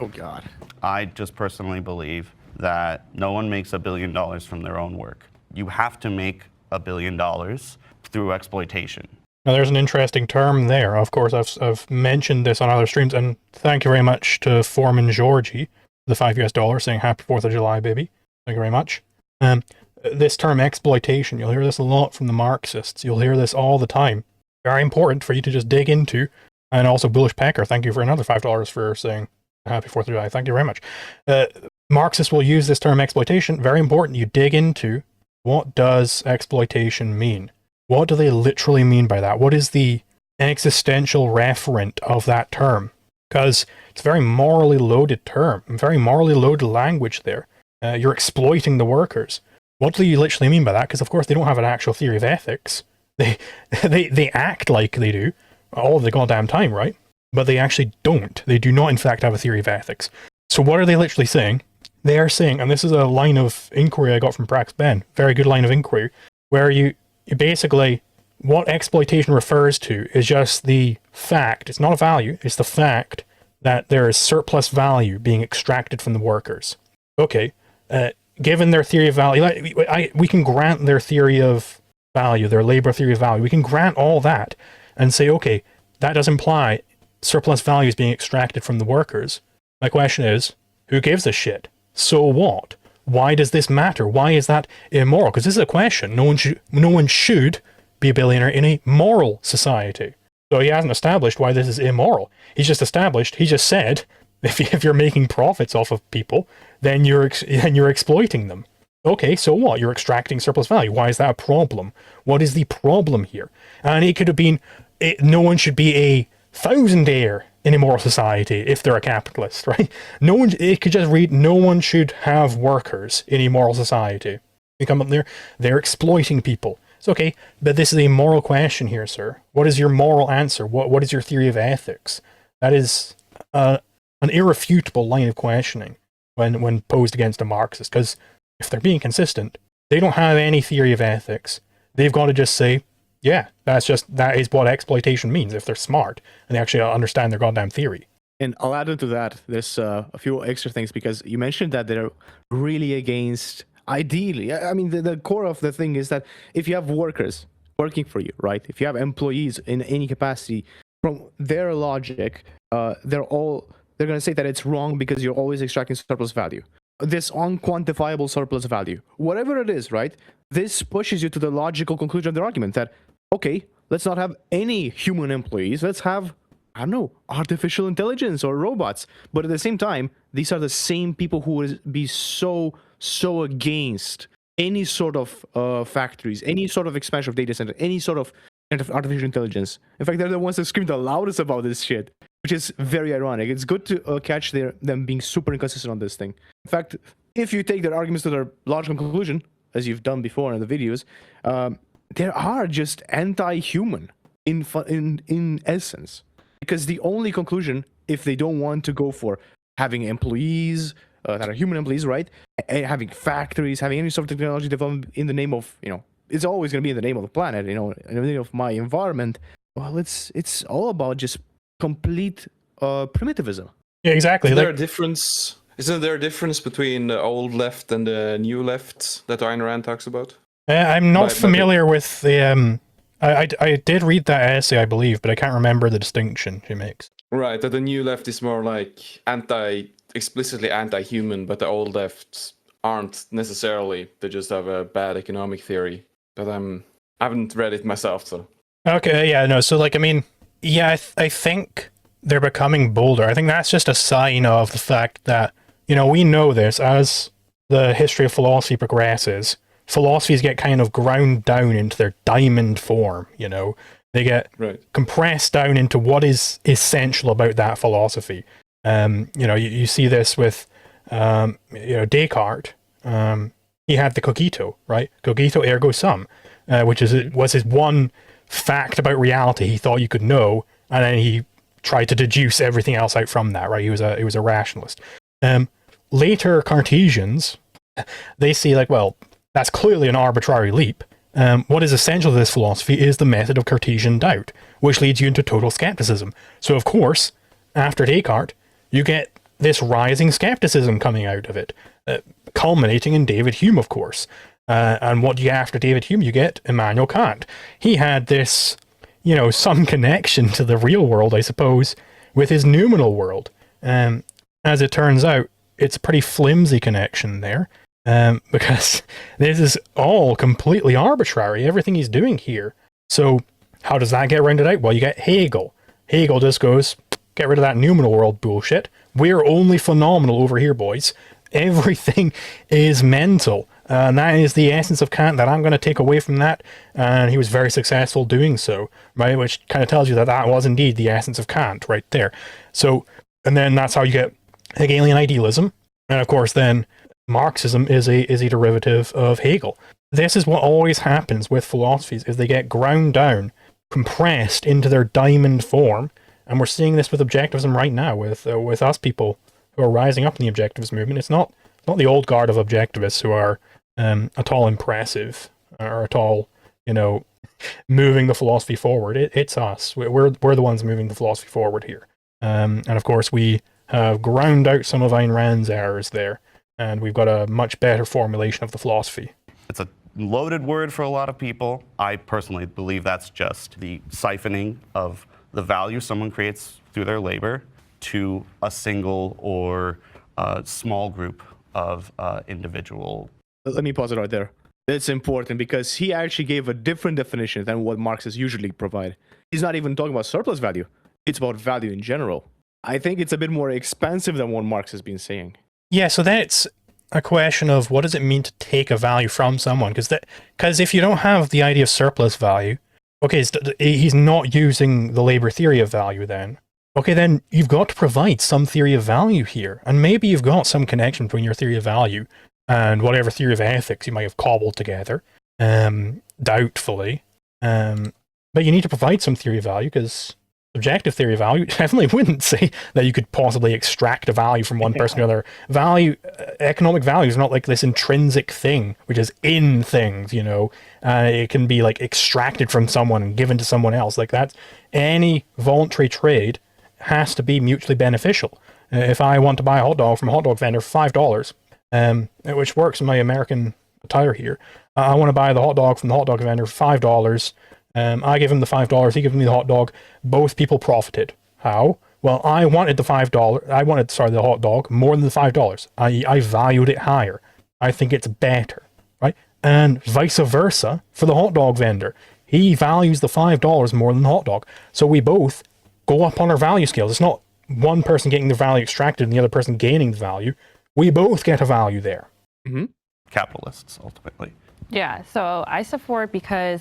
Oh, God. I just personally believe that no one makes $1 billion from their own work. You have to make $1 billion through exploitation. Now, there's an interesting term there. Of course, I've mentioned this on other streams, and thank you very much to Foreman Georgie, the $5 saying Happy 4th of July, baby. Thank you very much. This term exploitation, you'll hear this a lot from the Marxists. You'll hear this all the time. Very important for you to just dig into. And also Bullish Pecker, thank you for another $5 for saying Happy 4th of July. Thank you very much. Marxists will use this term exploitation. Very important. You dig into what does exploitation mean? What do they literally mean by that? What is the existential referent of that term? Because it's a very morally loaded term, very morally loaded language there. You're exploiting the workers. What do you literally mean by that? Because of course they don't have an actual theory of ethics. They act like they do all the goddamn time, right? But they actually don't. They do not in fact have a theory of ethics. So what are they literally saying? They are saying, and this is a line of inquiry I got from Prax Ben, very good line of inquiry, where you basically, what exploitation refers to is just the fact, it's not a value, it's the fact that there is surplus value being extracted from the workers. Okay, given their theory of value, we can grant their theory of value, their labor theory of value, we can grant all that and say, okay, that does imply surplus value is being extracted from the workers. My question is, who gives a shit? So what? Why does this matter? Why is that immoral? Because this is a question. No one should be a billionaire in a moral society. So he hasn't established why this is immoral. He's just said, if you're making profits off of people, then you're exploiting them. Okay, so what? You're extracting surplus value. Why is that a problem? What is the problem here? And it could have been, no one should be a thousandaire in a moral society if they're a capitalist, right? It could just read, no one should have workers in a moral society. You come up there, they're exploiting people. It's okay, but this is a moral question here, sir. What is your moral answer? What is your theory of ethics? That is an irrefutable line of questioning when posed against a Marxist, because if they're being consistent, they don't have any theory of ethics. They've got to just say, yeah, that is what exploitation means if they're smart and they actually understand their goddamn theory. And I'll add into that, there's a few extra things, because you mentioned that they're really against, ideally, I mean, the core of the thing is that if you have workers working for you, right? If you have employees in any capacity, from their logic, they're going to say that it's wrong because you're always extracting surplus value. This unquantifiable surplus value, whatever it is, right? This pushes you to the logical conclusion of the argument that, okay, let's not have any human employees. Let's have, I don't know, artificial intelligence or robots. But at the same time, these are the same people who would be so against any sort of factories, any sort of expansion of data center, any sort of artificial intelligence. In fact, they're the ones that scream the loudest about this shit, which is very ironic. It's good to catch them being super inconsistent on this thing. In fact, if you take their arguments to their logical conclusion, as you've done before in the videos, they are just anti-human in essence. Because the only conclusion, if they don't want to go for having employees that are human employees, right? Having factories, having any sort of technology development in the name of, it's always going to be in the name of the planet, in the name of my environment. Well, it's all about just complete primitivism. Yeah, exactly. Isn't there a difference between the old left and the new left that Ayn Rand talks about? I'm not familiar with the... I did read that essay, I believe, but I can't remember the distinction she makes. Right, that the new left is more like explicitly anti-human, but the old left aren't necessarily. They just have a bad economic theory. But I haven't read it myself, so... Okay, yeah, no, so, I think they're becoming bolder. I think that's just a sign of the fact that, we know this as the history of philosophy progresses. Philosophies get kind of ground down into their diamond form, They get compressed down into what is essential about that philosophy. You see this with, Descartes. He had the cogito, right? Cogito ergo sum, which was his one fact about reality he thought you could know, and then he tried to deduce everything else out from that, right? He was a rationalist. Later Cartesians, they see that's clearly an arbitrary leap. What is essential to this philosophy is the method of Cartesian doubt, which leads you into total skepticism. So of course, after Descartes, you get this rising skepticism coming out of it, culminating in David Hume, of course. And what do you get after David Hume? You get Immanuel Kant. He had this, some connection to the real world, I suppose, with his noumenal world. As it turns out, it's a pretty flimsy connection there, because this is all completely arbitrary, everything he's doing here. So how does that get rounded out? Well, you get Hegel. Hegel just goes, get rid of that noumenal world bullshit. We're only phenomenal over here, boys. Everything is mental. And that is the essence of Kant that I'm going to take away from that. And he was very successful doing so, right? Which kind of tells you that that was indeed the essence of Kant right there. So, and then that's how you get Hegelian idealism. And of course, then Marxism is a derivative of Hegel. This is what always happens with philosophies, is they get ground down, compressed into their diamond form. And we're seeing this with objectivism right now, with us people who are rising up in the objectivist movement. It's not the old guard of objectivists who are at all impressive or at all, moving the philosophy forward. It's us. We're the ones moving the philosophy forward here. And of course, we have ground out some of Ayn Rand's errors there, and we've got a much better formulation of the philosophy. It's a loaded word for a lot of people. I personally believe that's just the siphoning of the value someone creates through their labor to a single or small group of individual. Let me pause it right there. That's important because he actually gave a different definition than what Marxists usually provide. He's not even talking about surplus value. It's about value in general. I think it's a bit more expansive than what Marx has been saying. Yeah, so that's a question of what does it mean to take a value from someone? Because if you don't have the idea of surplus value, okay, he's not using the labor theory of value then. Okay, then you've got to provide some theory of value here. And maybe you've got some connection between your theory of value and whatever theory of ethics you might have cobbled together, doubtfully. But you need to provide some theory of value, because objective theory of value definitely wouldn't say that you could possibly extract a value from one person to another. Value, economic value is not like this intrinsic thing, which is in things, it can be like extracted from someone and given to someone else. Like that, any voluntary trade has to be mutually beneficial. If I want to buy a hot dog from a hot dog vendor for $5, which works in my American attire here, I want to buy the hot dog from the hot dog vendor for $5. I give him the $5, he gives me the hot dog. Both people profited. How? Well, I wanted the hot dog more than the $5. I valued it higher. I think it's better, right? And vice versa for the hot dog vendor. He values the $5 more than the hot dog. So we both go up on our value scales. It's not one person getting the value extracted and the other person gaining the value. We both get a value there. Capitalists, ultimately. Yeah, so I support because